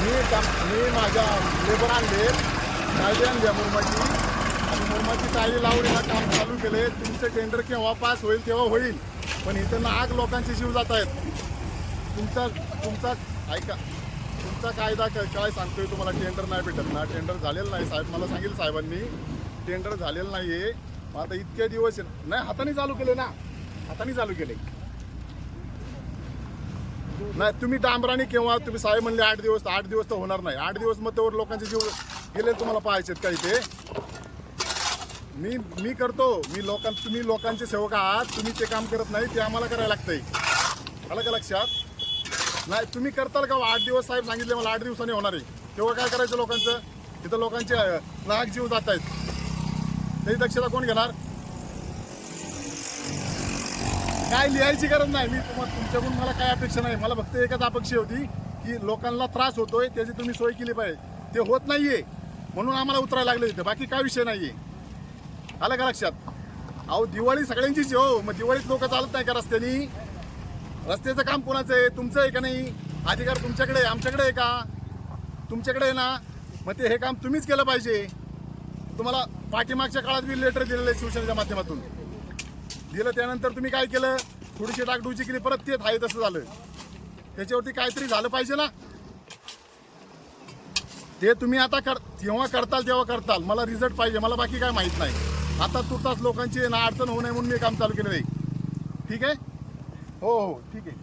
मी माझ्या लेबर आणले, टाळी आणली मुरमाची आणि मुरमाची टाळी लावून याला काम चालू केले. तुमचं टेंडर केव्हा पास होईल तेव्हा होईल, पण इथं नाग लोकांचे जीव जात आहेत. तुमचा ऐका, तुमचा कायदा काय सांगतोय तुम्हाला टेंडर नाही भेटत ना? टेंडर झालेलं नाही साहेब, मला सांगितलं साहेबांनी टेंडर झालेलं नाही आहे. मग आता इतके दिवस नाही, हाताने चालू केले ना, हाताने चालू केले नाही. तुम्ही डांबराने केव्हा तुम्ही साहेब म्हणले 8 दिवस तर होणार नाही. 8 दिवस मग त्यावर लोकांचे जीव गेले तुम्हाला पाहायचे काही ते. मी करतो, तुम्ही लोकांचे सेवक आहात, तुम्ही ते काम करत नाही, ते आम्हाला करायला लागतंय. आलं का लक्षात? नाही तुम्ही करताल का? 8 दिवस साहेब सांगितले मला 8 दिवसांनी होणार आहे, तेव्हा काय करायचं लोकांचं? तिथं लोकांचे नाग जीव जात आहेत, त्याची दक्षता कोण घेणार? काय लिहायची गरज नाही. मी तुमच्याकडून मला काय अपेक्षा नाही. मला फक्त एकच अपेक्षा होती की लोकांना त्रास होतोय त्याची तुम्ही सोय केली पाहिजे. ते होत नाहीये म्हणून आम्हाला उतरायला लागले तिथे, बाकी काय विषय नाहीये. आलं का लक्षात? अहो दिवाळी सगळ्यांचीच हो, मग दिवाळीत लोक चालत नाही का रस्त्यानी? रस्त्याचं काम कोणाचं आहे? तुमचं आहे का नाही? अधिकार तुमच्याकडे आहे, आमच्याकडे आहे का? तुमच्याकडे आहे ना, मग ते हे काम तुम्हीच केलं पाहिजे. तुम्हाला पाठीमागच्या काळात बी लेटर दिलेलं आहे शिवसेनेच्या माध्यमातून दिलं, त्यानंतर तुम्ही काय केलं? थोडीशी डागडुजी केली, परत ते आहे तसं झालं. त्याच्यावरती काहीतरी झालं पाहिजे ना. ते तुम्ही आता जेव्हा करताल तेव्हा करताल, मला रिझल्ट पाहिजे, मला बाकी काय माहीत नाही. आता तुर्तास लोकांची ना अडचण होऊ नये म्हणून मी काम चालू केलेलं आहे. ठीक आहे? हो हो ठीक आहे.